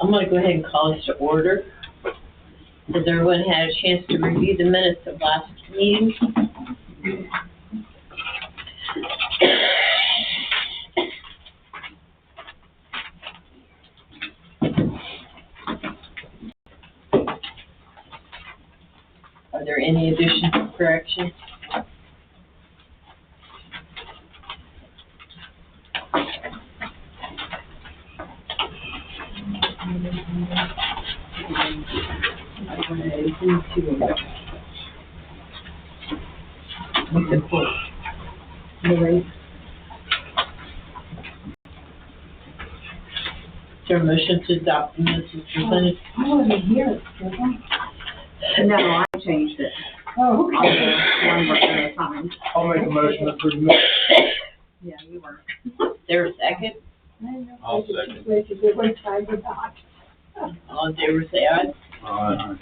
I'm going to go ahead and call this to order. Has everyone had a chance to review the minutes of last meeting? Are there any additions or corrections? What's the quote? Is there a motion to adopt the minutes as presented? I wasn't here, was I? No, I changed it. Oh, okay. One word at a time. I'll make a motion to approve the minutes. Yeah, you were. Is there a second? I'll second. Wait, is it one time or not? All in favor, say aye. Aye.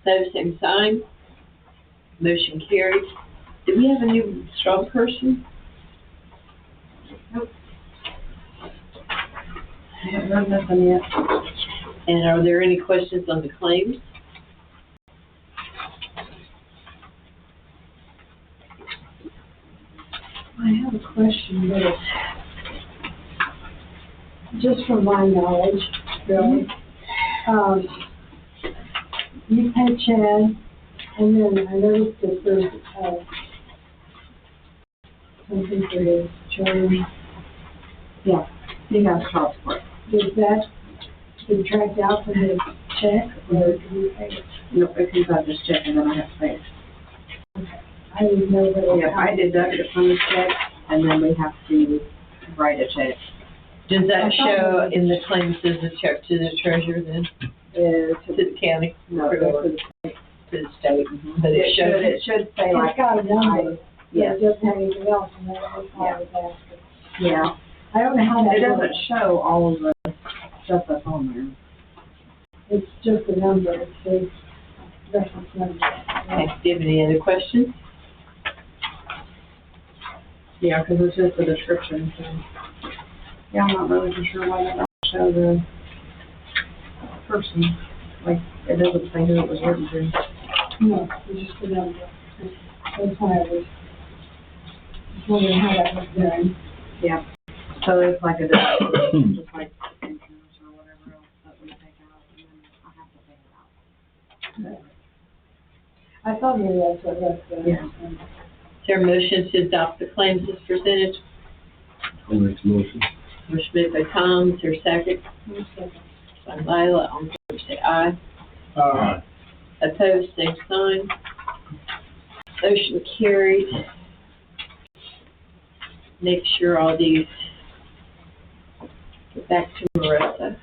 Opposed, same sign. Motion carried. Do we have a new strong person? Nope. I haven't heard nothing yet. And are there any questions on the claims? I have a question, but it's just from my knowledge, really. You pay Chad, and then I noticed that there's, something for his children. Yeah, he has child support. Does that subtract out from his check, or do you pay it? Nope, it comes out this check and then I have to pay it. I didn't know that. Yeah, I deduct it from the check and then we have to write a check. Does that show in the claims as a check to the treasurer then? To the county? No, Or it goes to the state. to the state? But it shows It should say like. It's got a number. Yes. It doesn't have anything else, and that's why I was asking. Yeah. I don't know how that It doesn't works. show all of the stuff that's on there. It's just a number, it says reference number. Okay, do you have any other questions? Yeah, because it's just a description, so. Yeah, I'm not really for sure why they don't show the person. Like, it doesn't say who it was written to. No, it's just a number. That's why I was just wondering how that was done. Yeah. So it's like a deduction, just like insurance or whatever else that we take out, and then I have to pay it out. I thought maybe that's what that was. Yeah. Is there a motion to adopt the claims as presented? I'll make the motion. Motion made by Tom, is there a second? By Lila, all in favor, say aye. Aye. Opposed, same sign. Motion carried. Make sure all these get back to Marissa.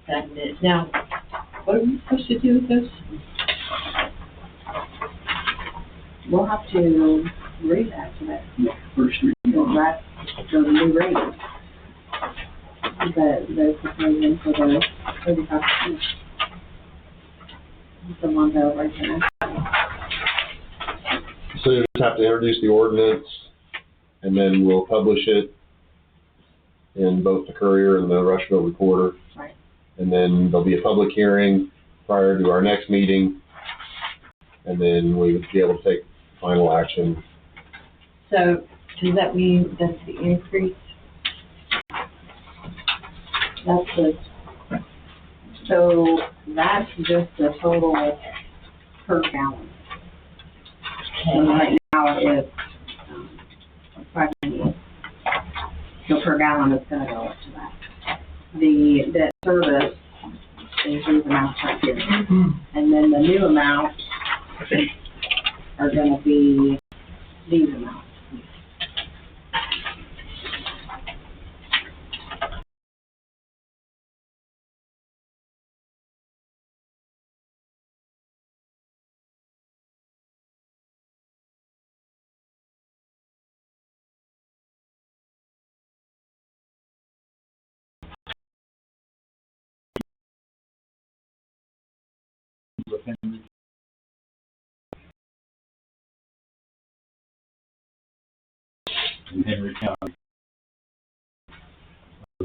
That minute. Now, what are we supposed to do with this? We'll have to read that today. First reading. Because that's the new rate. The proposal for the 35%. The one that right there. So you just have to introduce the ordinance, and then we'll publish it in both the Courier and the Rushville Recorder. Right. And then there'll be a public hearing prior to our next meeting, and then we would be able to take final action. So, does that mean that's the increase? That's the, so that's just the total per gallon. And right now it's, 5.98. So per gallon it's gonna go up to that. The debt service is these amounts right here. And then the new amounts are gonna be these amounts. In Henry County.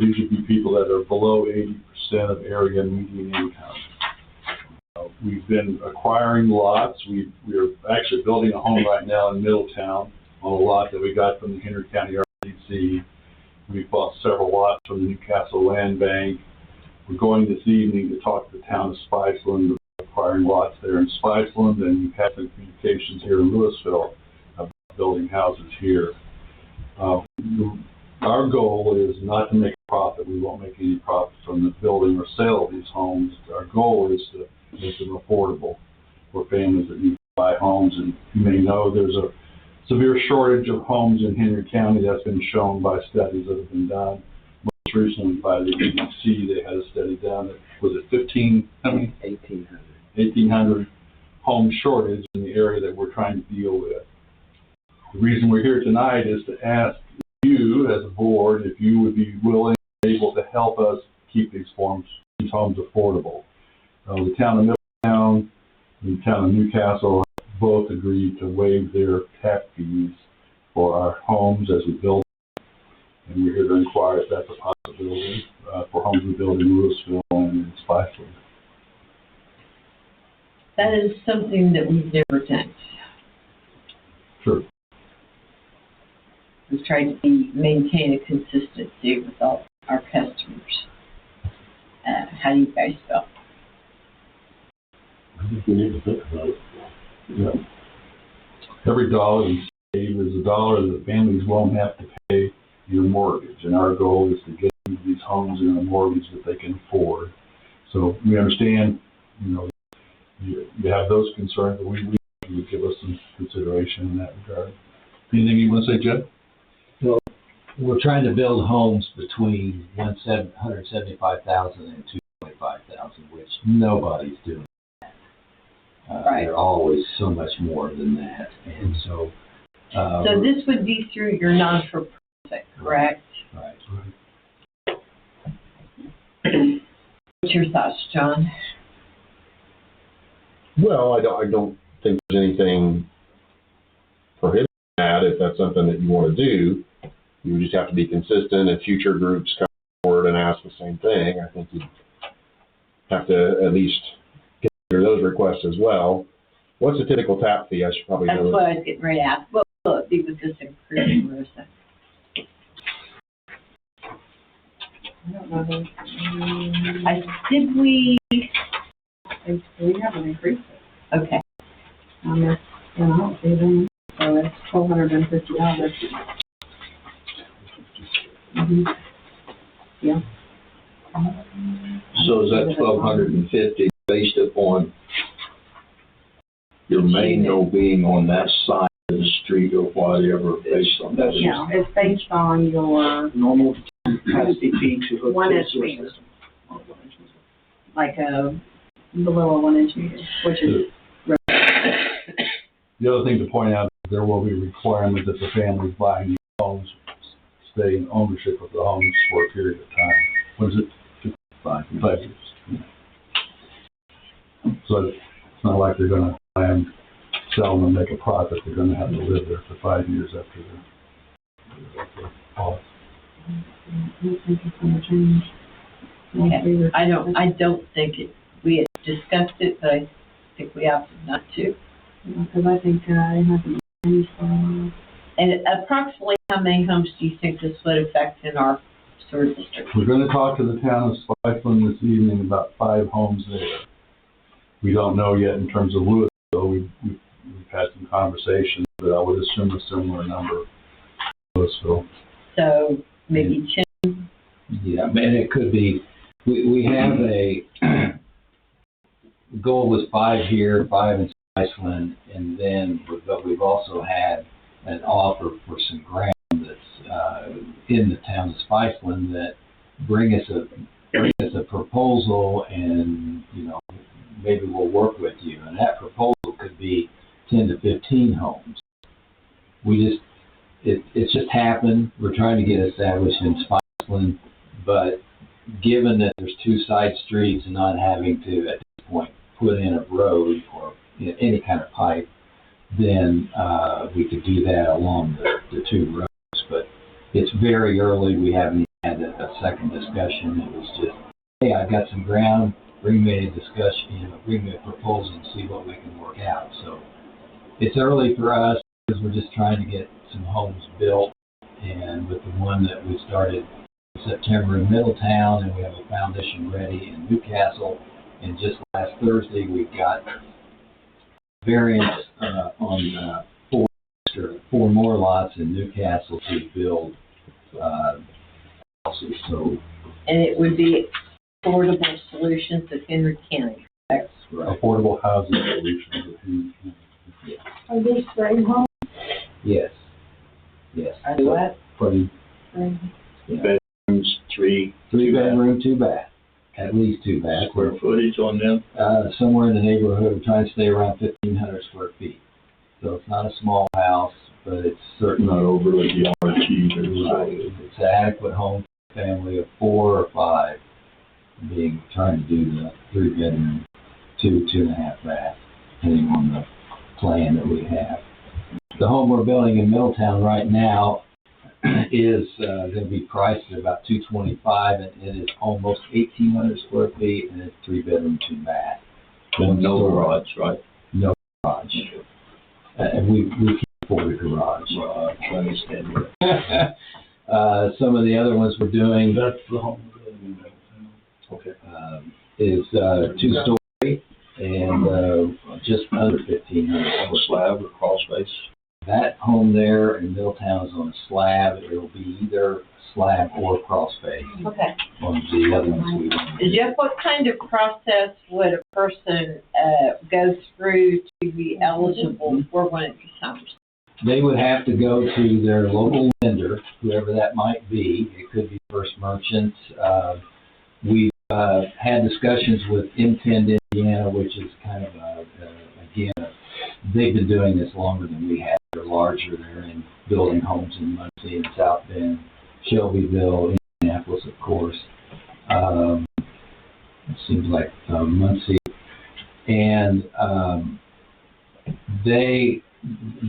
these would be people that are below 80% of area median income. We've been acquiring lots. We're actually building a home right now in Middletown on a lot that we got from the Henry County RDC. We bought several lots from the Newcastle Land Bank. We're going this evening to talk to the town of Spiceland about acquiring lots there in Spiceland, and Newcastle Communications here in Louisville about building houses here. Our goal is not to make a profit. We won't make any profit from the building or sale of these homes. Our goal is to make them affordable for families that need to buy homes. And you may know there's a severe shortage of homes in Henry County. That's been shown by studies that have been done. Most recently by the EDC, they had a study done that was it 1,800 home shortage in the area that we're trying to deal with. The reason we're here tonight is to ask you as a board if you would be willing and able to help us keep these homes affordable. The town of Middletown and the town of Newcastle both agreed to waive their tap fees for our homes as we build them. And we're here to inquire if that's a possibility for homes we build in Louisville and in Spiceland. That is something that we've never done. Sure. We've tried to maintain a consistency with all our customers. How do you guys feel? I think we need to think about it. Yeah. Every dollar we save is a dollar that families won't have to pay your mortgage. And our goal is to get these homes in a mortgage that they can afford. So we understand, you have those concerns, but we would give us some consideration in that regard. Anything you want to say, Jed? Well, we're trying to build homes between 175,000 and 225,000, which nobody's doing that. Right. They're always so much more than that, and so. So this would be through your non-for-profit, correct? Right. What's your thoughts, John? Well, I don't think there's anything prohibiting that. If that's something that you want to do, you just have to be consistent. If future groups come forward and ask the same thing, I think you have to at least consider those requests as well. What's the typical tap fee? I should probably That's know. what I was getting ready to ask. What will it be with this increase, Marissa? I don't know. Did we? We haven't increased it. Okay. I don't see them. So it's $1,250. Mm-hmm. Yeah. So is that 1,250 based upon your main door being on that side of the street or whatever, based on that? Yeah, it's based on your Normal capacity fee to hook 1 to inch the sewer meter, system. like below a 1 inch meter, which is The other thing to point out is there will be a requirement that the families buying these homes stay in ownership of the homes for a period of time. What is it? 5 years. So it's not like they're going to buy them, sell them, and make a profit. They're going to have to live there for 5 years after they're off. I don't think it's going to change. Okay. I don't think it. We had discussed it, but I think we opted not to. Because I think I haven't changed for a while. And approximately how many homes do you think this would affect in our sewer district? We're going to talk to the town of Spiceland this evening about 5 homes there. We don't know yet in terms of Louisville. We've had some conversations, but I would assume a similar number in Louisville. So maybe 10. Yeah, and it could be, we have a, goal was 5 here, 5 in Iceland, and then, but we've also had an offer for some ground that's in the town of Spiceland that bring us a proposal, and maybe we'll work with you. And that proposal could be 10 to 15 homes. It's just happened. We're trying to get established in Spiceland, but given that there's 2 side streets and not having to at this point put in a road or any kind of pipe, then we could do that along the 2 roads. But it's very early. We haven't had a second discussion. It was just, hey, I've got some ground, bring me a discussion, bring me a proposal and see what we can work out. So it's early for us because we're just trying to get some homes built. And with the one that we started in September in Middletown, and we have a foundation ready in Newcastle. And just last Thursday, we got variance on four more lots in Newcastle to build houses. So And it would be Affordable Solutions of Henry County. that's right. Affordable housing solutions. Are these frame homes? Yes. Yes. Are they what? Pretty. Bedrooms, three. 3-bedroom, 2-bath. At least 2 baths. Square footage on them? Somewhere in the neighborhood, we're trying to stay around 1,500 square feet. So it's not a small house, but it's certainly Not overly large either, right. so. It's an adequate home for a family of 4 or 5, trying to do the 3-bedroom, 2.5 bath, depending on the plan that we have. The home we're building in Middletown right now is going to be priced at about $225, and it is almost 1,800 square feet, and it's 3-bedroom, 2-bath. No garage, right? No garage. And we can't afford a garage. Well, I understand that. Some of the other ones we're doing That's the home. Okay. is 2-story and just under 1,500 On a slab or crawl space? That home there in Middletown is on a slab. It'll be either slab or crawl space. Okay. On the other ones we don't. Jeff, what kind of process would a person go through to be eligible for one of these homes? They would have to go to their local lender, whoever that might be. It could be First Merchants. We've had discussions with Intend Indiana, which is kind of again, they've been doing this longer than we have. They're larger. They're in building homes in Muncie and South Bend, Shelbyville, Indianapolis, of course. It seems like Muncie. And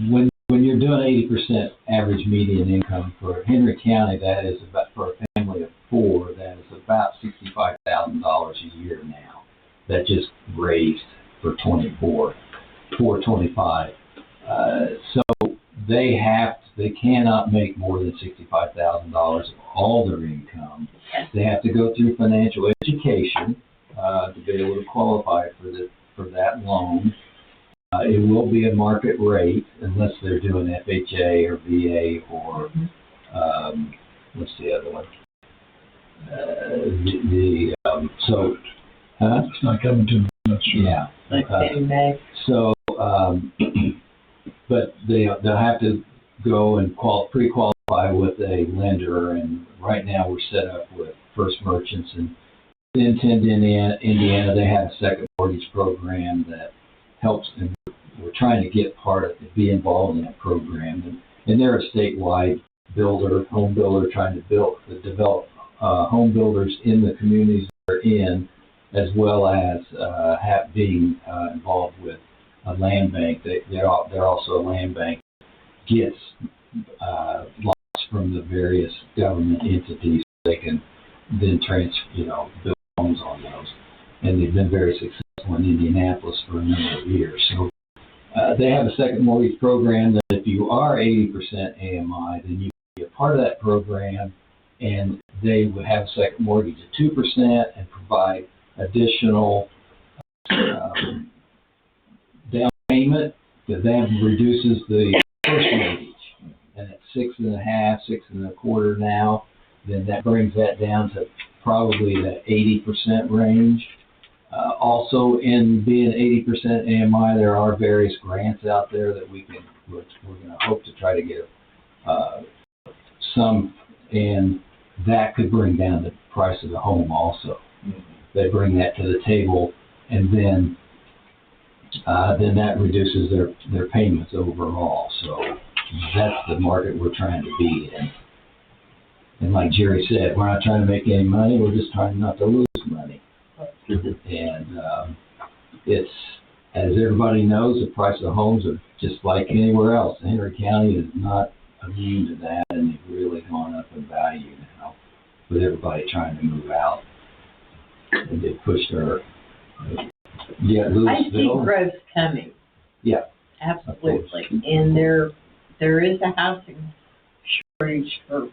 when you're doing 80% average median income for Henry County, that is about, for a family of 4, that is about $65,000 a year now. That just raised for 425. So they cannot make more than $65,000 of all their income. They have to go through financial education to be able to qualify for that loan. It will be a market rate unless they're doing FHA or VA or what's the other one? It's not coming to me, I'm not sure. Yeah. Like Fannie Mae? So, but they'll have to go and pre-qualify with a lender, and right now we're set up with First Merchants and Intend Indiana. They have a second mortgage program that helps, and we're trying to get be involved in that program. And they're a statewide home builder, trying to develop home builders in the communities they're in, as well as being involved with a land bank. They're also a land bank that gets lots from the various government entities. They can then build homes on those. And they've been very successful in Indianapolis for a number of years. So they have a second mortgage program that if you are 80% AMI, then you can be a part of that program, and they would have a second mortgage at 2% and provide additional down payment that then reduces the first mortgage. And at 6.5%, 6.25% now, then that brings that down to probably the 80% range. Also, in being 80% AMI, there are various grants out there that we're going to hope to try to get some, and that could bring down the price of the home also. They bring that to the table, and then that reduces their payments overall. So that's the market we're trying to be in. And like Jerry said, we're not trying to make any money. We're just trying not to lose money. And it's, as everybody knows, the price of homes are just like anywhere else. Henry County is not immune to that, and they've really gone up in value now. with everybody trying to move out. And they pushed our, yeah, I see Louisville. growth coming. Yeah. Absolutely. And there is a housing shortage for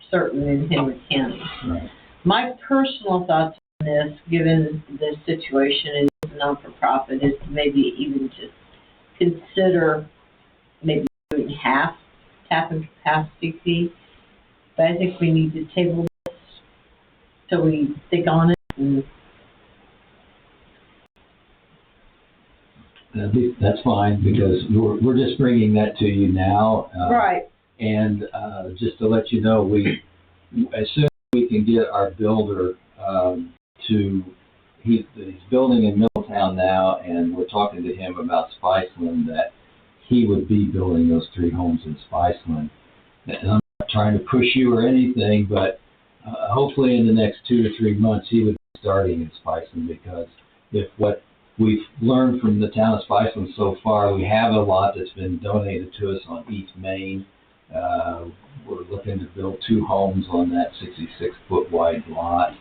certain in Henry County. Right. My personal thoughts on this, given the situation is non-for-profit, is to maybe even just consider maybe doing half tap and capacity fee. But I think we need to table this so we think on it. And That's fine, because we're just bringing that to you now. right. And just to let you know, as soon as we can get our builder he's building in Middletown now, and we're talking to him about Spiceland, that he would be building those 3 homes in Spiceland. And I'm not trying to push you or anything, but hopefully in the next 2 to 3 months he would be starting in Spiceland, because if what we've learned from the town of Spiceland so far, we have a lot that's been donated to us on East Main. We're looking to build 2 homes on that 66-foot wide lot.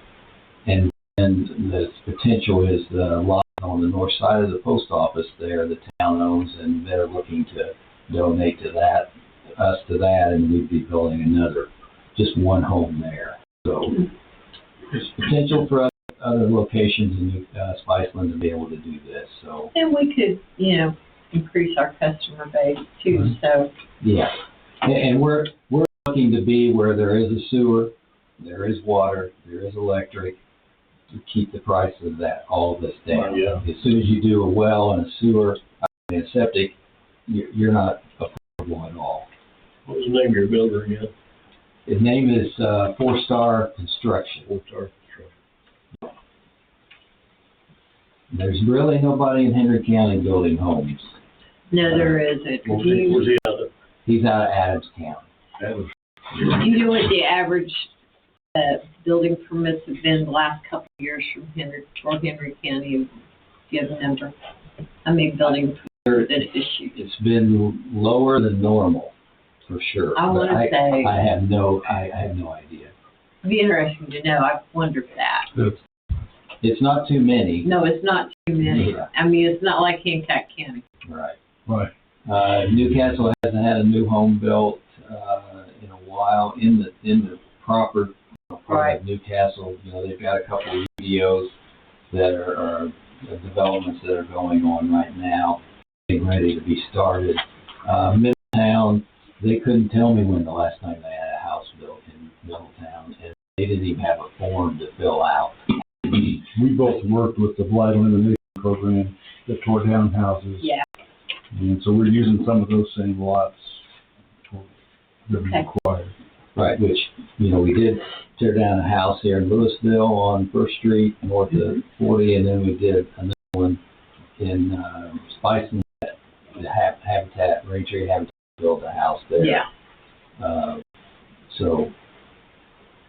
And the potential is the lot on the north side of the post office there, the town owns, and they're looking to donate to us to that, and we'd be building just 1 home there. So there's potential for other locations in Spiceland to be able to do this. So. And we could, increase our customer base too, Mm-hmm. so. Yeah, and we're looking to be where there is a sewer, there is water, there is electric, to keep the price of all of this down. Yeah. As soon as you do a well and a sewer and a septic, you're not affordable at all. What was the name of your builder again? His name is 4-Star Construction. 4-Star. There's really nobody in Henry County building homes. No, there isn't. Where's he out of? He's out of Adams County. Adams. Do you know what the average building permits have been the last couple of years for Henry County? Do you have a number? I mean, building permits that issued. It's been lower than normal, for sure. I want to say. I have no idea. It'd be interesting to know. I've wondered that. It's not too many. No, it's not too many. Yeah. I mean, it's not like Hancock County. Right. Right. Newcastle hasn't had a new home built in a while in the proper part Right. of Newcastle. They've got a couple of UDOs that are developments that are going on right now, getting ready to be started. Middletown, they couldn't tell me when the last time they had a house built in Middletown, and they didn't even have a form to fill out. We both worked with the Blight Elimination Program that tore down houses. Yeah. And so we're using some of those same lots that we Okay. require. Right, which, we did tear down a house here in Louisville on First Street, north of 40, and then we did another one in Spiceland, the Habitat, Raintree Habitat built a house there. Yeah. So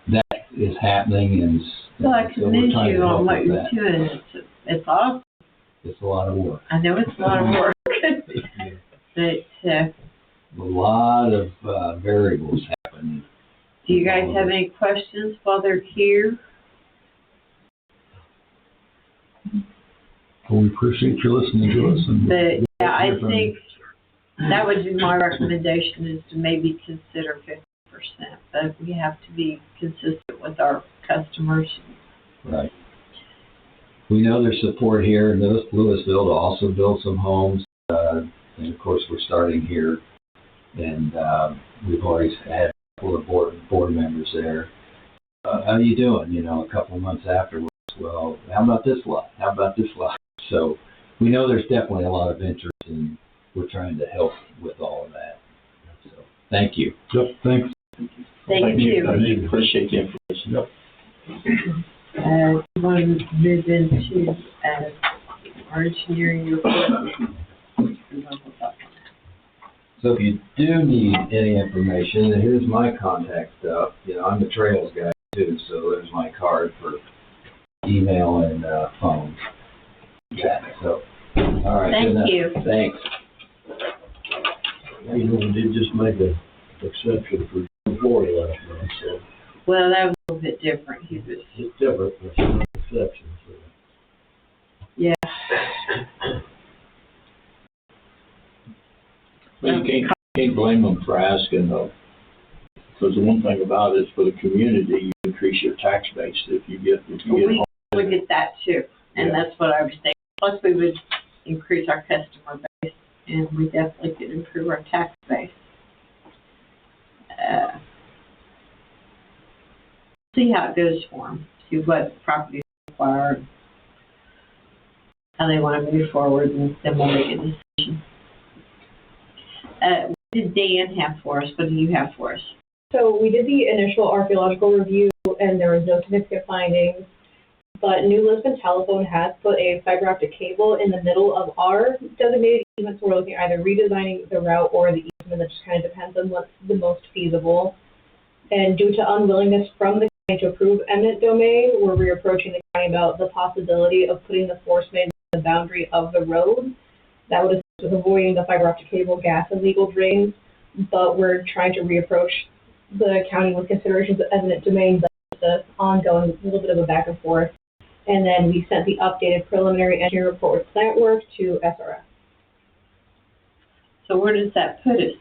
that is happening, and Well, I so we're commend trying you to help on what with you're that. doing. It's awesome. It's a lot of work. I know it's a lot of work. But A lot of variables happen. do you guys have any questions while they're here? Well, we appreciate you listening to us. And But yeah, I hear from you. think that would be my recommendation, is to maybe consider 50%. But we have to be consistent with our customers. Right. We know there's support here in Louisville to also build some homes. And of course, we're starting here. And we've already had a couple of board members there. How are you doing? A couple of months afterwards. Well, how about this lot? How about this lot? So we know there's definitely a lot of interest, and we're trying to help with all of that. So thank you. Yep, thanks. Thank you. I appreciate the information. Yep. We want to move into our engineering report. So if you do need any information, and here's my contact stuff. I'm the trails guy too, so there's my card for email and phone. Yeah. So, all right. Thank good enough. you. Thanks. We did just make an exception for Florida last month, so. Well, that was a little bit different. He was, It's different, there's some exceptions. yeah. But you can't blame them for asking though. Because the one thing about it is for the community, you increase your tax base if you get We look at that too, and Yeah. that's what I was saying. Plus, we would increase our customer base, and we definitely could improve our tax base. See how it goes for them. See what properties require, how they want to move forward, and then we'll make a decision. What did Dan have for us? What do you have for us? So we did the initial archaeological review, and there was no significant findings. But New Lisbon Telephone has put a fiber optic cable in the middle of our designated easement, so we're looking at either redesigning the route or the easement. That just kind of depends on what's the most feasible. And due to unwillingness from the county to approve eminent domain, we're reapproaching the county about the possibility of putting the force main in the boundary of the road. That would assist with avoiding the fiber optic cable, gas, and legal drains. But we're trying to reapproach the county with considerations of eminent domain, but it's an ongoing little bit of a back and forth. And then we sent the updated preliminary engineering report with plant work to SRF. So where does that put us?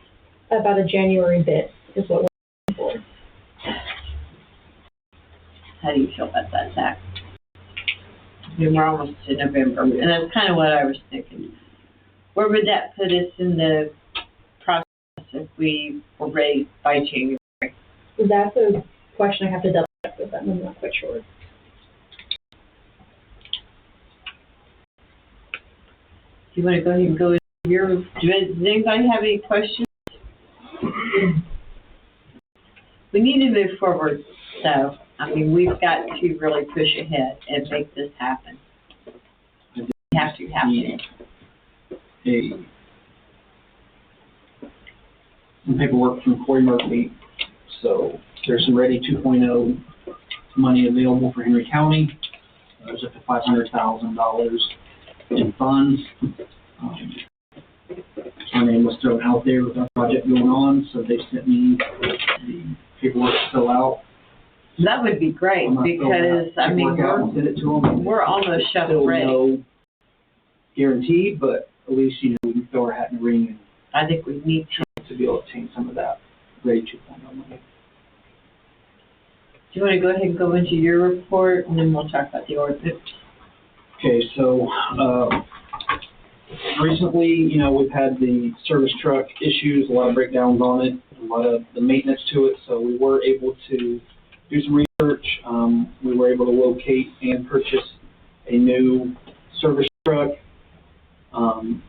About a January bid is what we're looking for. How do you feel about that, Zach? I mean, we're almost to November, and that's kind of what I was thinking. Where would that put us in the process if we were ready by January? That's a question I have to double check with them. I'm not quite sure. Do you want to go ahead and go into does anybody have any questions? We need to move forward, so, I mean, we've got to really push ahead and make this happen. We have to happen. Some paperwork from Corey Murphy. So there's some Ready 2.0 money available for Henry County. There's up to $500,000 in funds. Our name was thrown out there with our project going on, so they sent me the paperwork to fill out. That would be great, I'm gonna fill because, that I mean, paperwork out and send it to them. we're almost shovel Still ready. no guarantee, but at least, we can throw our hat in the ring I think we need to be able to obtain some of that Ready 2.0 money. Do you want to go ahead and go into your report, and then we'll talk about the ordinance? Okay, so, recently, we've had the service truck issues, a lot of breakdowns on it, a lot of the maintenance to it, so we were able to do some research. We were able to locate and purchase a new service truck. And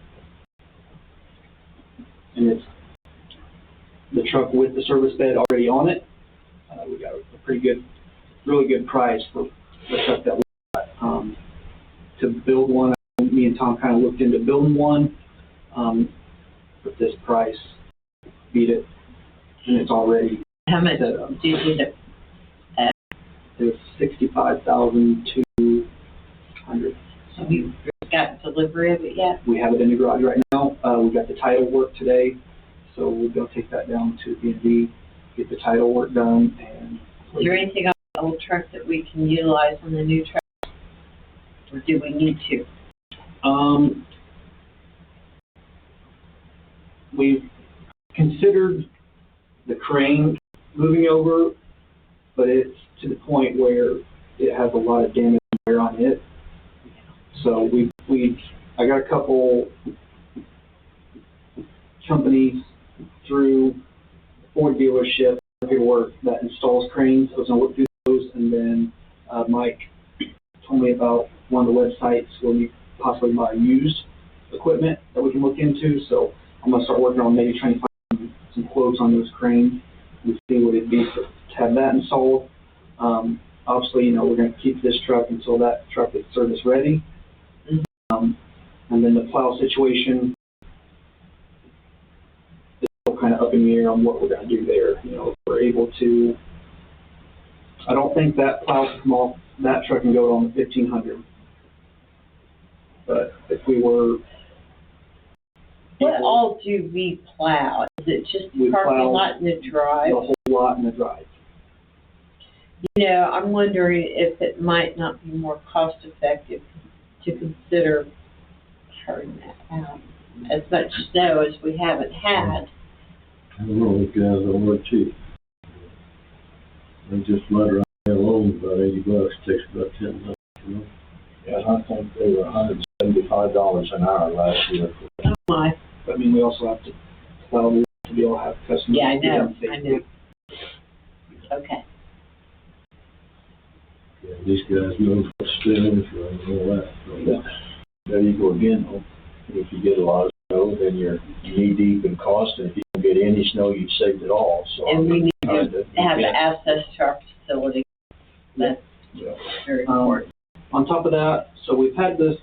it's the truck with the service bed already on it. We got a really good price for the truck that we got. To build one, me and Tom kind of looked into building one, but this price beat it, and it's already How much set up. do you need it? It's $65,200. Have you got delivery of it yet? We have it in the garage right now. We got the title work today, so we're gonna take that down to B&B, get the title work done, and. Is there anything on the old truck that we can utilize on the new truck? Or do we need to? We've considered the crane moving over, but it's to the point where it has a lot of damage and wear on it. So I got a couple companies through Ford dealership paperwork that installs cranes. I was gonna look through those, and then Mike told me about one of the websites where we possibly buy used equipment that we can look into. So I'm gonna start working on maybe trying to find some quotes on those cranes and see what it'd be to have that installed. Obviously, we're gonna keep this truck until that truck is service ready. And then the plow situation is still kind of up in the air on what we're gonna do there. If we're able to, I don't think that plow can come off, that truck can go on the 1500. But if we were. What all do we plow? Is it just the We parking plow lot and the drive? The whole lot in the drive. You know, I'm wondering if it might not be more cost effective to consider turning that out. As much snow as we haven't had. I don't know, those guys don't work cheap. They just mud around there alone, about $80, takes about 10 minutes, you know? Yeah, I think they were $175 an hour last year. Oh my. I mean, we also have to plow the to be able to have customers. Yeah, I get know, in safely. I know. Okay. Yeah, these guys know what's spinning, so I know that. So, There you go again, though. If you get a lot of snow, then you're knee deep in cost, and if you don't get any snow, you've saved it all, so. And we need trying to have access to our facility. That's Yeah. very important. On top of that, so we've had this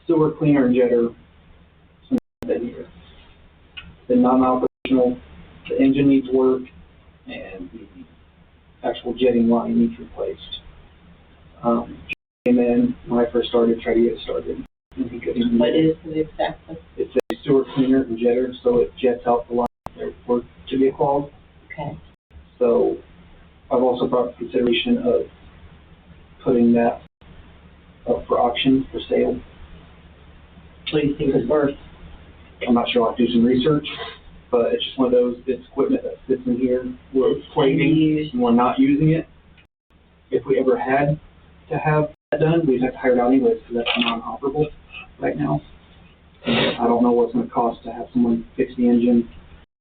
sewer cleaner and jetter since I've been here. It's been non-operational, the engine needs work, and the actual jetting line needs replaced. Came in, when I first started, tried to get it started, and he couldn't even What get it. is it exactly? It's a sewer cleaner and jetter, so it jets out the line there for it to be clogged. Okay. So I've also brought consideration of putting that up for auction, for sale. What do you think is worth? I'm not sure, I'll have to do some research, but it's just one of those, it's equipment that sits in here, we're plating, and we're not using it. If we ever had to have that done, we'd have to hire it out anyways, because that's non-operable right now. And I don't know what it's gonna cost to have someone fix the engine,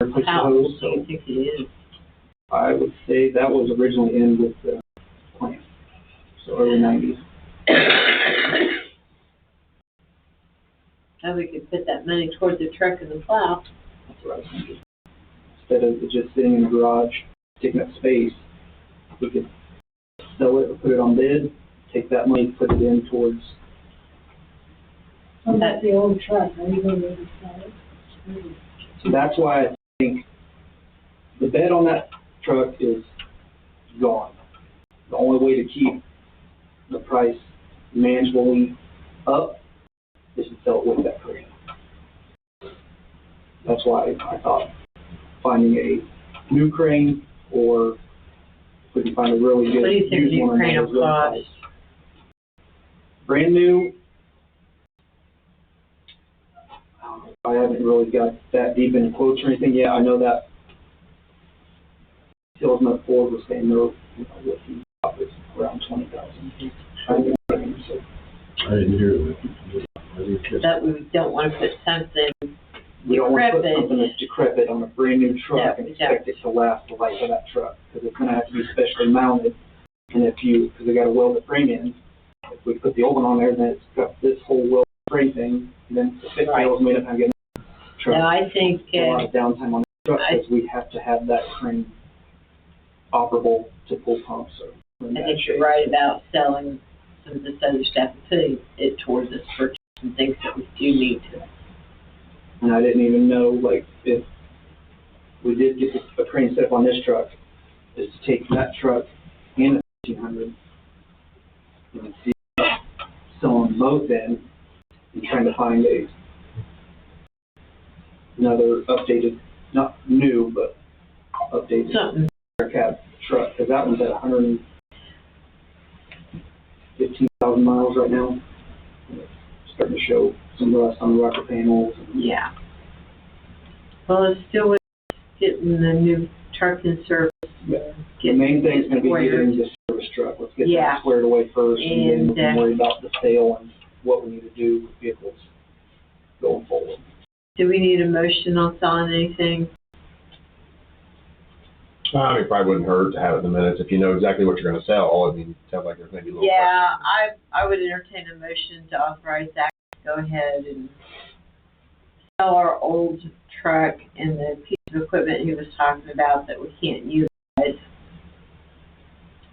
replace the How hose, old do you so think it is? I would say that was originally in with the plant, so early 90s. Now we could put that money towards the truck and the plow. That's what I was thinking. Instead of it just sitting in the garage, taking up space, we could sell it or put it on bid, take that money, put it in towards, So that's the old truck, are you going to sell it? so that's why I think the bed on that truck is gone. The only way to keep the price manageably up is to sell it with that crane. That's why I thought finding a new crane, or if we can find a really good What do you think used new one crane that will was really cost? nice. Brand new, I haven't really got that deep into quotes or anything yet. I know that Salesman Ford was saying they're, what he thought was around 20,000. I think so. I didn't hear that. I didn't catch That we don't want to put something We don't want to put decrepit. something that's decrepit on a brand new truck No, and expect it to last the life of that truck, because it's gonna have to be specially mounted. And if you, because they got to weld the frame in, if we put the old one on there, then it's got this whole weld frame thing, and then if it fails, we end up having to get a truck. No, I think, A lot of downtime on the truck, because we have to have that crane operable to pull pumps or. in I that think you're shape. right about selling some of this other stuff and putting it towards this purchase and things that we do need to. And I didn't even know, like, if we did get a crane set up on this truck, is to take that truck and the 1500 and see selling both in and trying to find another updated, not new, but updated Something, cab truck, because that one's at 115,000 miles right now. And it's starting to show some rust on the rocker panels. yeah. Well, it's still with getting the new truck in service. Yeah. The getting main thing's gonna be squared. getting the service truck. Let's get Yeah. that squared away first, and then we can And, worry about the sale and what we need to do with vehicles going forward. Do we need a motion on selling anything? I mean, it probably wouldn't hurt to have it in the minutes if you know exactly what you're gonna sell. I mean, it sounds like there's maybe a little. Yeah, I would entertain a motion to authorize Zach to go ahead and sell our old truck and the piece of equipment he was talking about that we can't utilize.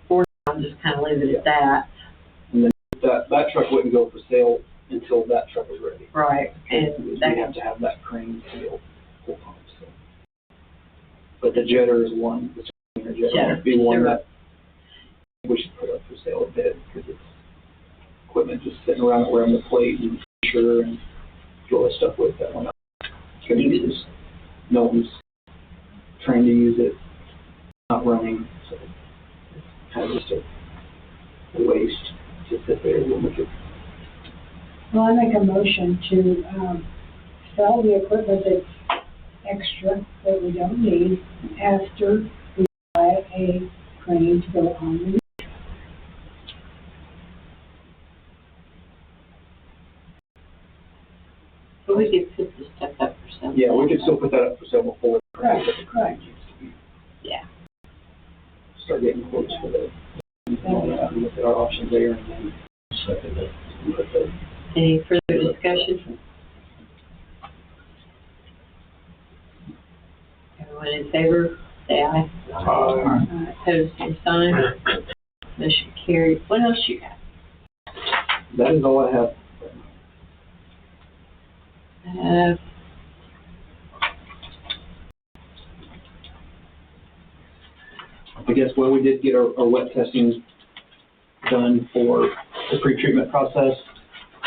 For now, just kind of leave it at that. That truck wouldn't go for sale until that truck is ready. Right. And We that, have to have that crane to be able to pull pumps, so. But the jetter is one, the jetter would be one that we should put up for sale a bit, because it's equipment just sitting around the plate and sure and do all that stuff with that one. Gonna use, no one's trying to use it, not running, so it's kind just a waste to sit there when we could. Well, I make a motion to, sell the equipment that's extra, that we don't need, after we buy a crane to go on the. So we could put this stuff up for some. Yeah, we could still put that up for sale before. Correct, correct. Yeah. Start getting quotes for those. And look at our options there and then. Second that. put the- Any further discussion? Everyone in favor, say aye. Opposed, same sign. Motion carried. What else you got? That is all I have. I guess, well, we did get our wet testing done for the pre-treatment process.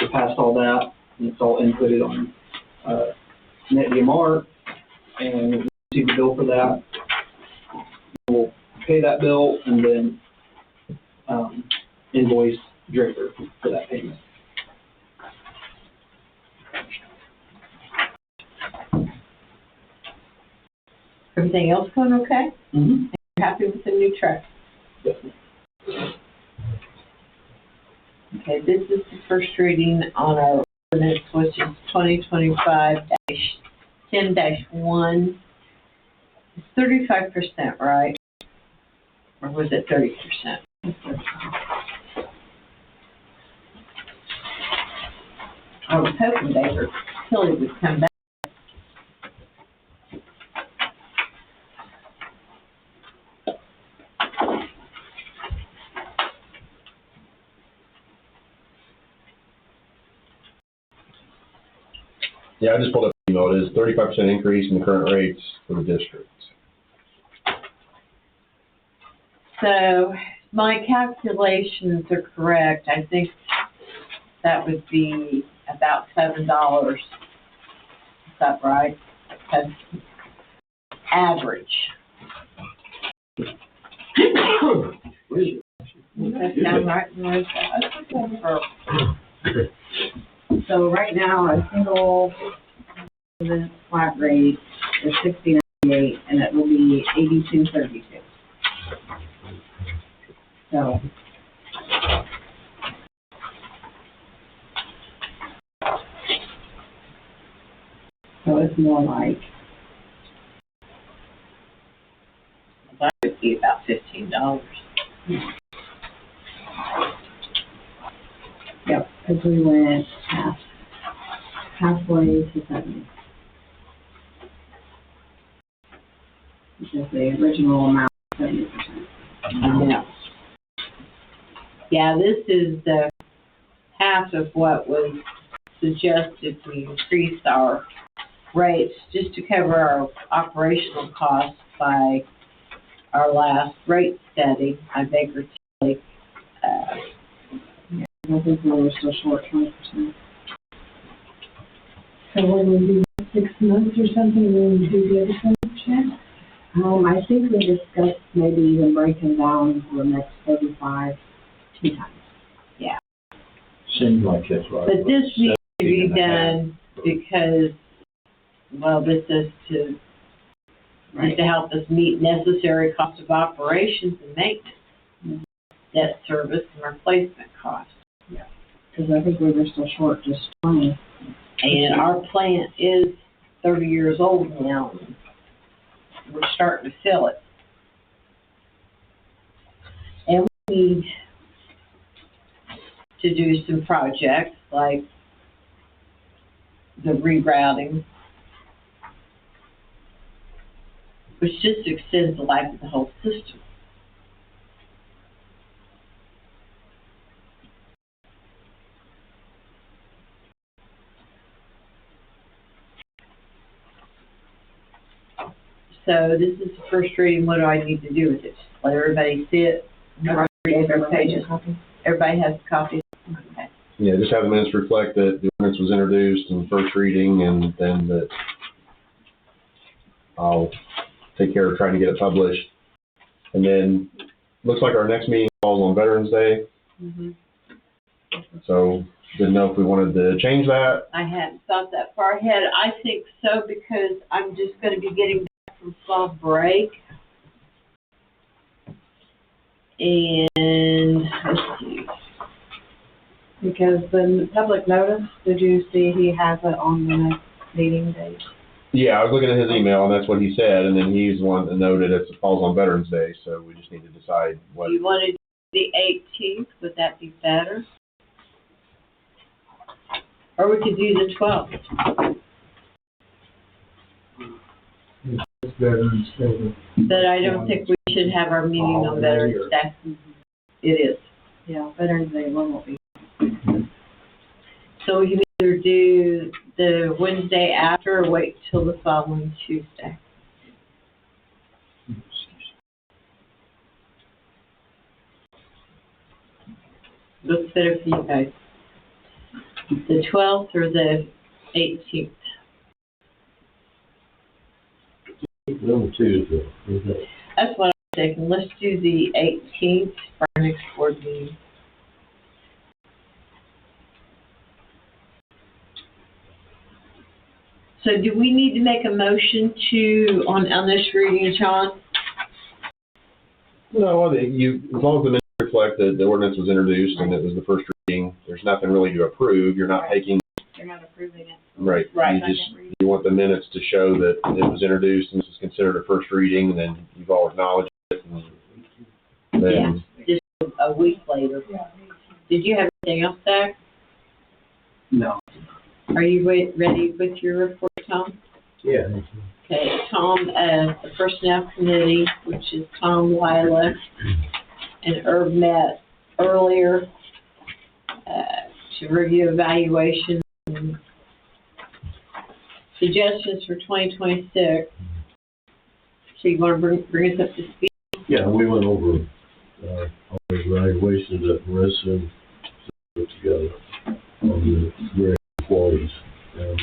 We passed all that, and it's all inputted on, NetDMR, and we received the bill for that. We'll pay that bill and then, invoice Draper for that payment. Everything else going okay? Mm-hmm. You're happy with the new truck? Yes. Okay, this is the first reading on our ordinance, which is 2025-10-1. It's 35%, right? Or was it 30%? I was hoping Tilly would come back. Yeah, I just pulled up the email. It is 35% increase in the current rates for the district. So my calculations are correct. I think that would be about $7. Is that right? That's average. Does that sound right, Melissa? So right now, a single flat rate is $60.98, and it will be $82.32. So it's more like, That would be about $15. yep, because we went halfway to 70. Because the original amount was 70%. Yeah. Yeah, this is half of what was suggested. We increased our rates just to cover our operational costs by our last rate study. I think we're I think we were still short 20%. So what will we do, 6 months or something, when we do the other 20%? I think we discussed maybe even breaking down for the next 35 2 times. Yeah. Seems like that's right. But this needs to be done because, well, this is to help us meet necessary costs of operations and maintenance, debt service and replacement costs. Because I think we were still short just 20. And our plant is 30 years old now. We're starting to fill it. And we need to do some projects like the rerouting, which just extends the life of the whole system. So this is the first reading. What do I need to do with it? Just let everybody see it? Everybody has a copy? Okay. Yeah, just have the minutes reflect that the ordinance was introduced in first reading, and then that I'll take care of trying to get it published. And then looks like our next meeting falls on Veterans Day, Mhm. so didn't know if we wanted to change that. I hadn't thought that far ahead. I think so because I'm just gonna be getting back from fall break. And, let's see, Because the public notice, did you see he has it on the next meeting date? Yeah, I was looking at his email, and that's what he said, and then he's the one that noted it falls on Veterans Day, so we just need to decide what. do you want to do the 18th? Would that be better? Or we could do the 12th. It's Veterans Day. But I don't think we should have our meeting on Veterans Day. It is. Yeah, Veterans Day won't be. So we can either do the Wednesday after or wait till the following Tuesday. What's better for you guys? The 12th or the 18th? Number two is the, That's what I'm thinking. Let's do the 18th for our next board meeting. So do we need to make a motion to, on this reading, John? No, I think you, as long as the minutes reflect that the ordinance was introduced and it was the first reading, there's nothing really to approve. You're not taking, You're not approving it. right. Right. You want the minutes to show that it was introduced and this is considered a first reading, and then you've all acknowledged it, and then. Just a week later. Did you have anything else, Zach? No. Are you ready with your report, Tom? yeah. Okay, Tom, the Personnel Committee, which is Tom Wyla and Herb met earlier to review evaluation and suggestions for 2026. So you want to bring us up to speed? Yeah, we went over, all the evaluations that Marissa and put together on the various employees. And,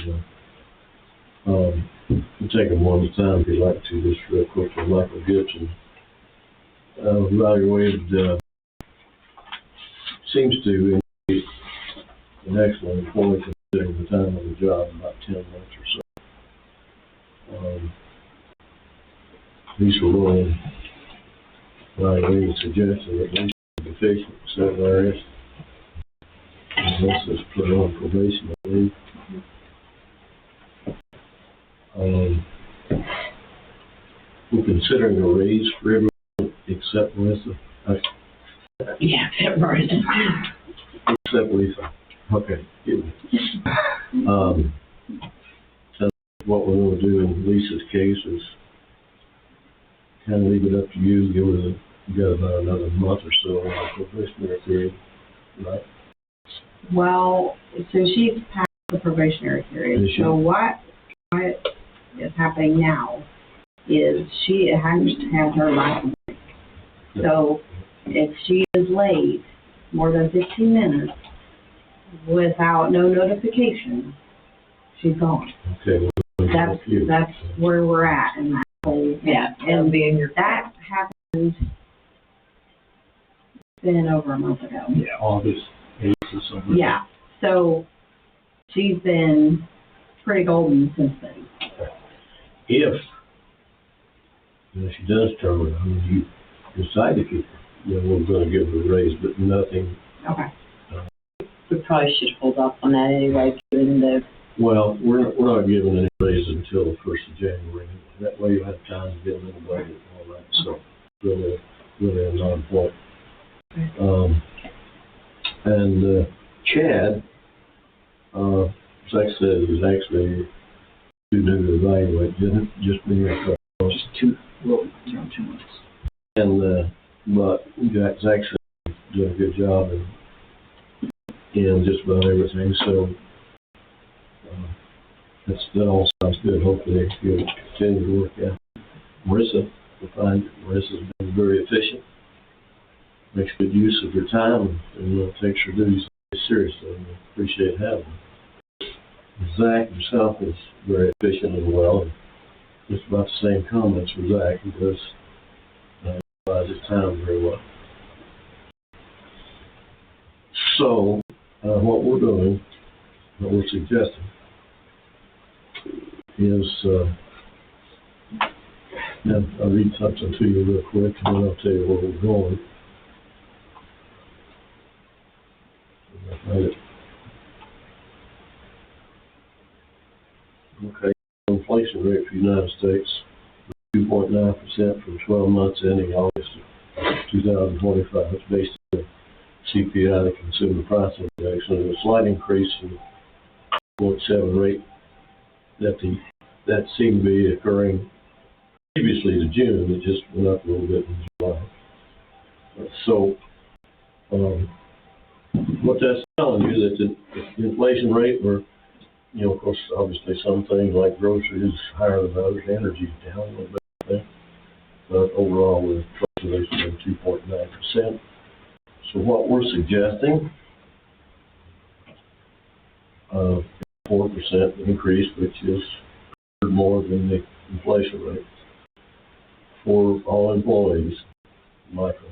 we'll take them one at a time if you'd like to, just real quick. Michael Gibson, evaluated, seems to be an excellent employee considering the time on the job, about 10 months or so. These were little evaluating suggestions that we should be fixed in certain areas. And this is put on probation, I believe. We're considering a raise for everyone except Lisa. Yeah, February. Except Lisa. Okay, excuse me. So what we're going to do in Lisa's case is kind of leave it up to you. You got about another month or so on the probationary period, right? Well, so she's past the probationary period. Is she? So what is happening now is she hadn't had her license. So if she is late more than 15 minutes without no notification, she's gone. Okay. Well, That's where we're at in that whole. Yeah, and being your. That happened, it's been over a month ago. Yeah, August 8th or something. Yeah, so she's been pretty golden since then. If she does turn around, you decide to keep her, we're going to give her a raise, but nothing. Okay. We probably should hold off on that anyway, given the. Well, we're not giving any raises until the 1st of January. That way you have time to get them in the budget and all that. So really a non-point. And Chad, Zach said, is actually too new to evaluate, didn't it? Just been around 2 months. And but Zach's doing a good job in just about everything. So that all sounds good. Hopefully you'll continue to work out. Marissa, we find that Marissa's been very efficient, makes good use of her time, and takes her duties very seriously, and we appreciate having her. Zach himself is very efficient as well, and just about the same comments for Zach. He does this town very well. So, what we're doing, what we're suggesting, is, now, I'll read something to you real quick, and then I'll tell you where we're going. Okay, inflation rate for the United States, 2.9% for the 12 months ending August of 2025. It's based on the CPI, the Consumer Price Index, and a slight increase from 0.7 rate that seemed to be occurring previously to June. It just went up a little bit in July. So, what that's telling you that the inflation rate, were, you know, of course, obviously some things like groceries is higher than others, energy's down a little bit, I think. But overall, we're inflation rate of 2.9%. So what we're suggesting, 4% increase, which is more than the inflation rate for all employees, Michael,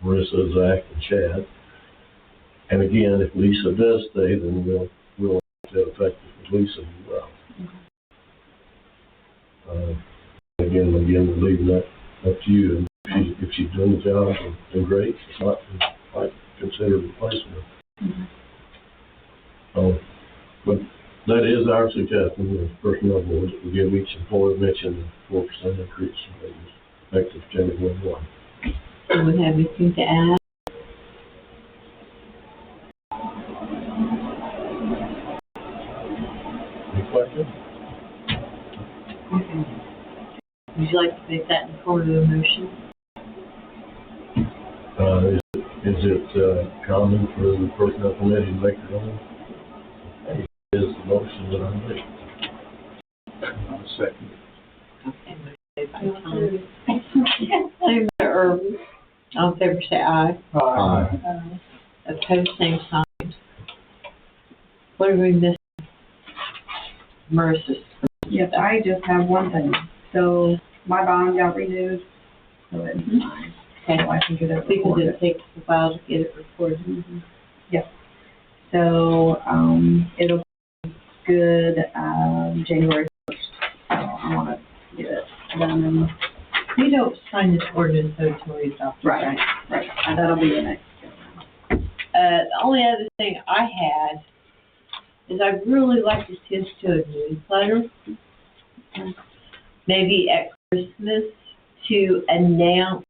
Marissa, Zach, and Chad. And again, if Lisa does stay, then we'll have to affect Lisa as well. Again, we're leaving that up to you. And if she's doing the job, then great. If not, then might consider replacing her. But that is our suggestion as personnel boards. We give each employee mention a 4% increase effective January 1. Do we have anything to add? Any questions? Would you like to make that in form of a motion? Is it common for the personnel committee to make their own? That is the motion that I make. I'll second. Okay, motion by Tom. Second by Irv. All in favor, say aye. Aye. Opposed, same sign. What are we missing? Marissa's. Yes, I just have one thing. So my bond got renewed, so it's fine. Okay. So I can get it Because recorded. it takes a while to get it recorded. Yep. So, it'll be good, January 1st. So I want to get it done and, We don't sign this ordinance until we adopt it, right. That'll be the next. The only other thing I had is I'd really like to see us do a newsletter, maybe at Christmas, to announce,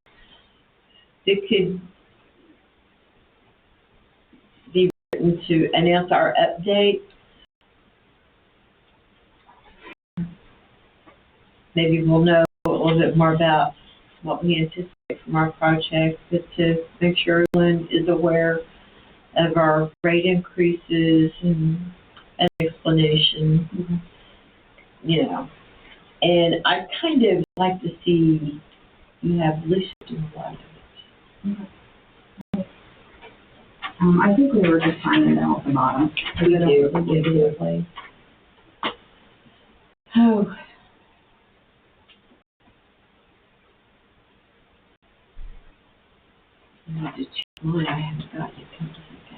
it could be written to announce our updates. Maybe we'll know a little bit more about what we anticipate from our project, but to make sure everyone is aware of our rate increases and an explanation, you know. And I kind of like to see you have Lisa do a lot of it. I think we were just signing down at the bottom. We do. Oh. I need to check mine. I haven't got it. Come to think of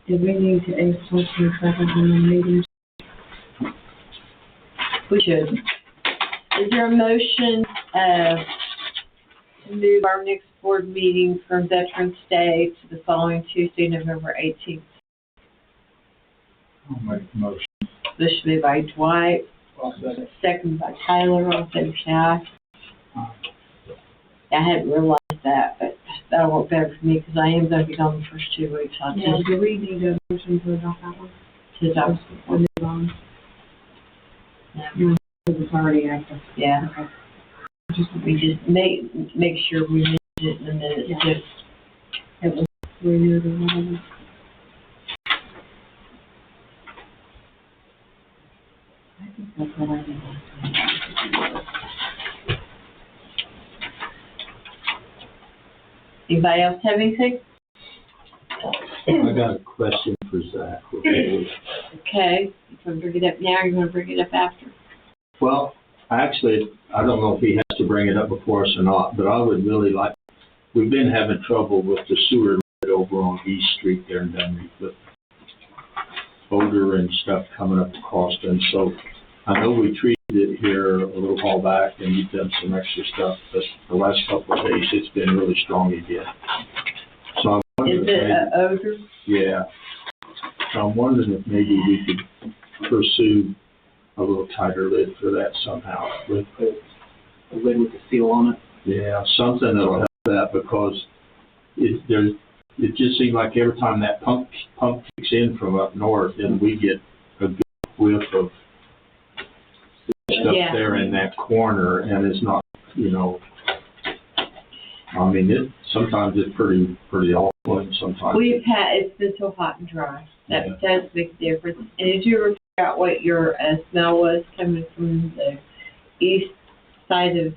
it. Did we need to add something second in the meeting? We should. Is there a motion to move our next board meeting from Veterans Day to the following Tuesday, November 18th? I'll make the motion. This should be by Dwight, I'll second. second by Tyler, all in favor, say aye. I hadn't realized that, but that'll work better for me because I am going to be gone the first 2 weeks. I'll Yeah, just do we need a motion to adopt that one? to adopt. Or move on? No. It's already active. Yeah, Okay. we just make sure we mention it in the minutes Yeah. too. It was renewed or whatever. I think that's what I did last time. Anybody else have anything? I got a question for Zach. Okay, you can bring it up now, or you want to bring it up after? Well, actually, I don't know if he has to bring it up before us or not, but I would really like, we've been having trouble with the sewer over on East Street there in Dunwoody with odor and stuff coming up across them. So I know we treated it here a little while back and you've done some extra stuff, but the last couple of days it's been really strong again. So I'm wondering Is it odor? yeah. So I'm wondering if maybe we could pursue a little tighter lid for that somehow. With A lid with a seal on it. yeah, something that'll help that because it just seems like every time that pump kicks in from up north, then we get a good whiff of stuff Yeah. there in that corner, and it's not, you know. I mean, sometimes it's pretty awful, and sometimes It's been so hot and dry. That does make a difference. And did you ever figure out what your smell was coming from the east side of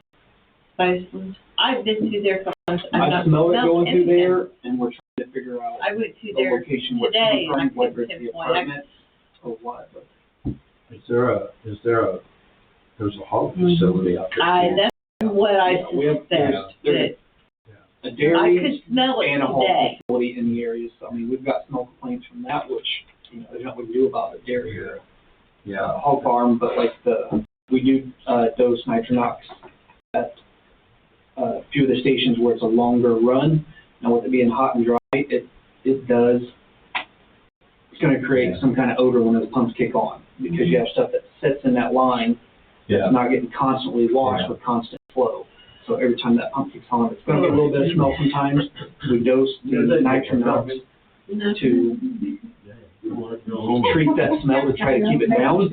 Spiceland? I've been through there a couple times. I've I not smell it smelled going through anything. there, and we're trying to figure out I went through the there location where it's today, and I coming from, whether couldn't it's the pinpoint. apartment or what, but there's a hog facility out there. That's what I Yeah, we have- suspect. there's- That a dairy I could smell it and a hog today. facility in the area, so I mean, we've got small complaints from that, which, you know, there's nothing we can do about it, dairy or hog farm, but like we do, dose nitronox at, a few of the stations where it's a longer run. Now with it being hot and dry, it's gonna create some kind of odor when those pumps kick on, because you have stuff that sits in that line that's not getting constantly washed with constant flow. So every time that pump kicks on, it's gonna get a little bit of smell sometimes. We dose the nitronox to treat that smell to try to keep it down.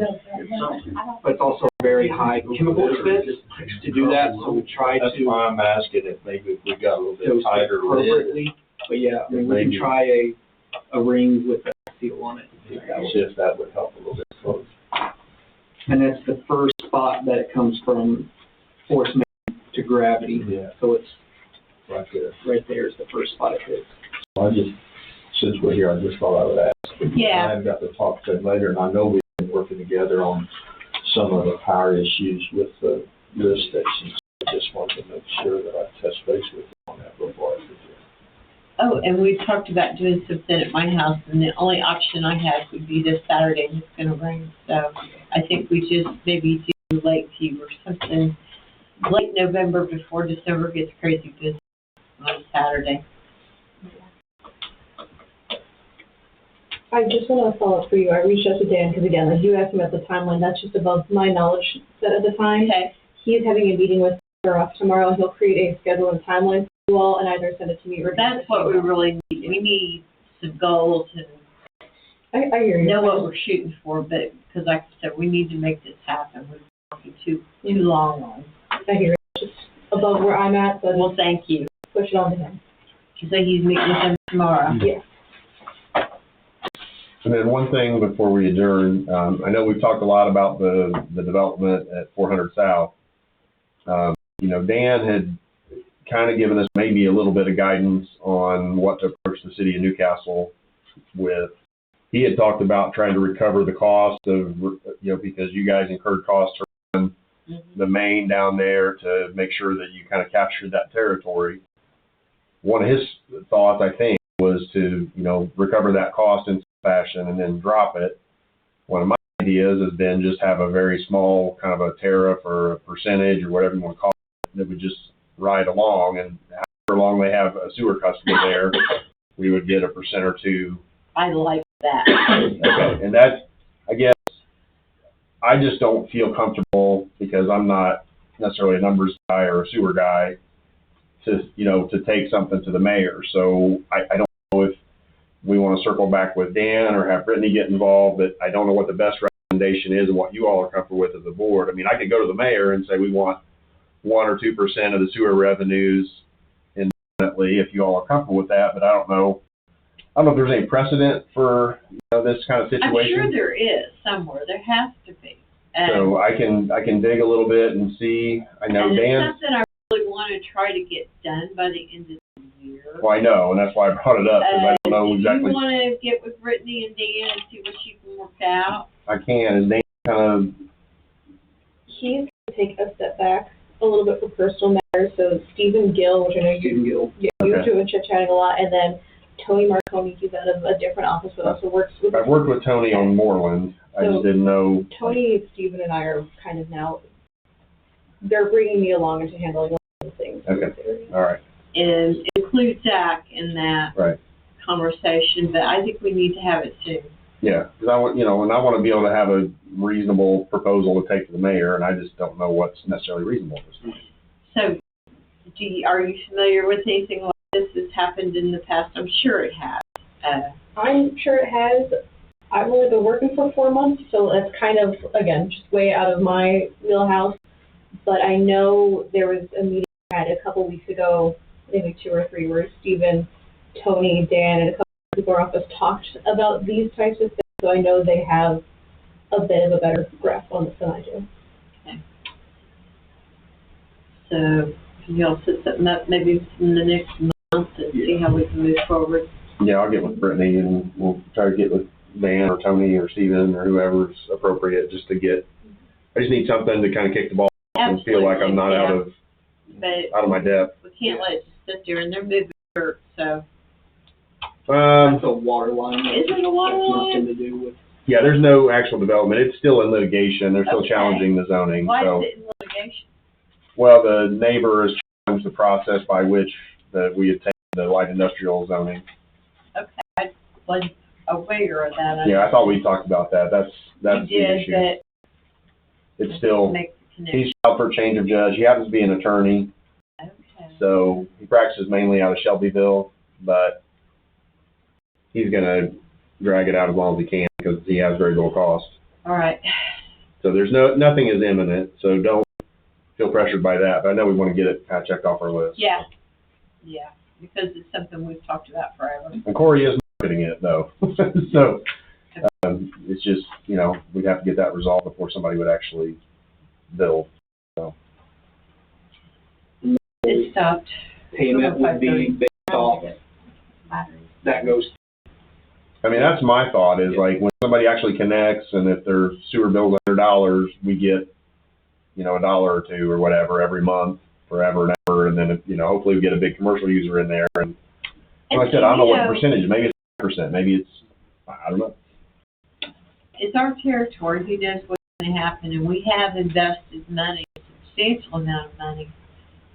But it's also a very high chemical expense to do that, so we try That's to why I'm asking if maybe if we got a little bit dose it tighter lid. appropriately. But yeah, I mean, we can try a ring with a seal on it. See if that would help a little bit close. And that's the first spot that it comes from force main to gravity. Yeah. So it's Right there. right there is the first spot it hits. Since we're here, I just thought I would ask. Yeah. I've got to talk to him later, and I know we've been working together on some of the power issues with the lift stations. I just wanted to make sure that I touch base with you on that before I forget. Oh, and we talked about doing something at my house, and the only option I have would be this Saturday, and it's gonna rain, so I think we just maybe do Lakeview or something, late November before December gets crazy busy on Saturday. I just want to follow up for you. I reached out to Dan because, again, like you asked him about the timeline. That's just above my knowledge set at the time. Okay. He is having a meeting with us tomorrow, and he'll create a schedule and timeline for you all and either send it to me or That's what we really need. We need some goals and I hear you. know what we're shooting for, but, because like I said, we need to make this happen. We've been working too long on. I hear it. Just above where I'm at, so Well, thank you. push it on to him. You say he's meeting with them tomorrow. Yeah. And then one thing before we adjourn, I know we've talked a lot about the development at 400 South. You know, Dan had kind of given us maybe a little bit of guidance on what to approach the city of Newcastle with. He had talked about trying to recover the cost of, you know, because you guys incurred costs to run the main down there to make sure that you kind of captured that territory. One of his thoughts, I think, was to, you know, recover that cost in fashion and then drop it. One of my ideas has been just have a very small kind of a tariff or a percentage or whatever you want to call it that would just ride along, and however long they have a sewer customer there, we would get a percent or two. I like that. Okay, and that's, I guess, I just don't feel comfortable because I'm not necessarily a numbers guy or a sewer guy to, you know, to take something to the mayor. So I don't know if we want to circle back with Dan or have Brittany get involved, but I don't know what the best recommendation is and what you all are comfortable with as a board. I mean, I could go to the mayor and say we want 1 or 2% of the sewer revenues indefinitely if you all are comfortable with that, but I don't know if there's any precedent for, you know, this kind of situation. I'm sure there is somewhere. There has to be. So I can dig a little bit and see. I know and Dan. it's something I really want to try to get done by the end of the year. Well, I know, and that's why I brought it up, because I don't know exactly. Do you want to get with Brittany and Dan and see what you can work out? I can. Is Dan kind of he's going to take a step back a little bit for personal matters. So Stephen Gill, which I know Stephen Gill. you two have been chit-chatting a lot, and then Tony Marconi, he's out of a different office, but also works with... I've worked with Tony on Moreland. I just didn't know. Tony, Stephen, and I are kind of now, they're bringing me along into handling all of the things. Okay. All right. And include Zach in that Right. conversation, but I think we need to have it soon. Yeah, because I want, and I want to be able to have a reasonable proposal to take to the mayor, and I just don't know what's necessarily reasonable at this point. So, are you familiar with anything like this that's happened in the past? I'm sure it has. I'm sure it has. I've only been working for 4 months, so that's kind of, again, just way out of my wheelhouse. But I know there was a meeting I had a couple weeks ago, maybe 2 or 3, where Stephen, Tony, Dan, and a couple of people in our office talked about these types of things, so I know they have a bit of a better grasp on this than I do. Okay. So, can you all set something up maybe in the next month and see how we can move forward? Yeah, I'll get with Brittany, and we'll try to get with Dan or Tony or Steven or whoever's appropriate, just to get, I just need something to kind of kick the ball and feel like I'm not out of my depth. We can't let it just sit there, and they're moving dirt, so. That's a water line. Is it a water That's line? nothing to do with, Yeah, there's no actual development. It's still in litigation. They're still Okay. challenging the zoning. Why So, is it in litigation? well, the neighbor has challenged the process by which we obtained the light industrial zoning. Okay, I wasn't aware of that. Yeah, I thought we talked about that. That's the You did, issue. but It's still, make the connection. he's out for a change of judge. He happens to be an attorney, Okay. so he practices mainly out of Shelbyville, but he's gonna drag it out as long as he can because he has very little cost. All right. So there's nothing is imminent, so don't feel pressured by that. But I know we want to get it kind of checked off our list. Yeah. Yeah, because it's something we've talked about forever. And Corey is marketing it though, so it's just we'd have to get that resolved before somebody would actually build. So It stopped. payment would be based off, that goes, I mean, that's my thought is like when somebody actually connects and if their sewer bill's $100, we get, $1 or $2 or whatever every month forever and ever. And then, hopefully we get a big commercial user in there. And like I said, I don't know what the percentage, maybe it's 5%, maybe it's, I don't know. It's our territory. Who knows what's going to happen? And we have invested money, a substantial amount of money,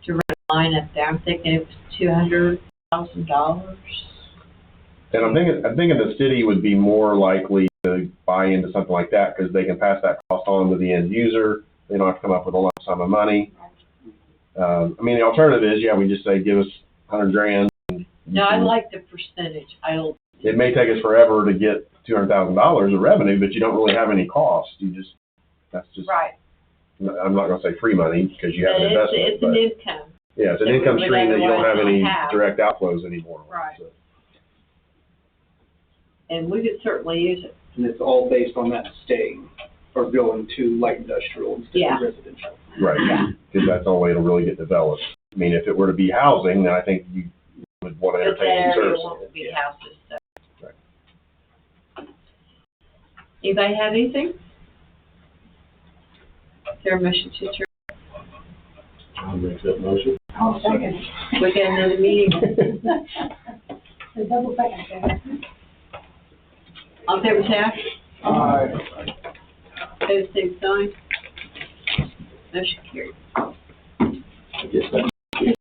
to run a line up there. I'm thinking it was $200,000. And I'm thinking the city would be more likely to buy into something like that because they can pass that cost on to the end user. They don't have to come up with a lump sum of money. I mean, the alternative is, we just say, give us $100,000. No, I like the percentage. It may take us forever to get $200,000 of revenue, but you don't really have any cost. That's just Right. I'm not going to say free money because you have an But investment. it's an income. Yeah, it's an that we income would stream that you don't have otherwise any not have. direct outflows anymore. Right. So. And we could certainly use it. and it's all based on that staying or going to light industrial instead Yeah. of residential. Right, Yeah. because that's the only way it'll really get developed. I mean, if it were to be housing, then I think you would want to But entertain there services. won't be houses, so. Right. Anybody have anything? Is there a motion to adjourn? I'll make that motion. I'll second. We got another meeting. The double second there. All in favor, say aye. Aye. Opposed, same sign. Motion carried. I guess that